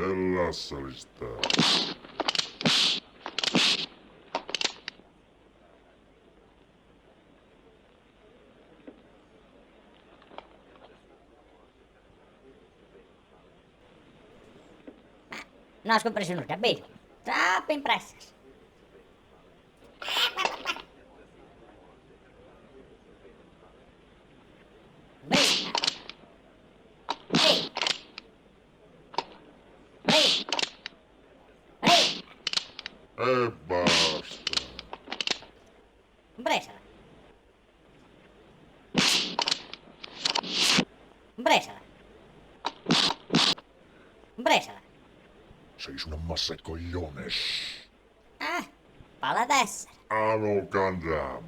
E lasciali stare. Non ho compreso nulla, capito? Troppo impressa. Briga. Briga. Briga. Briga. E basta. Bresala. Bresala. Bresala. Sei una massa de cogliones. Ah, palla d'essere. Ah, no, cangiamo.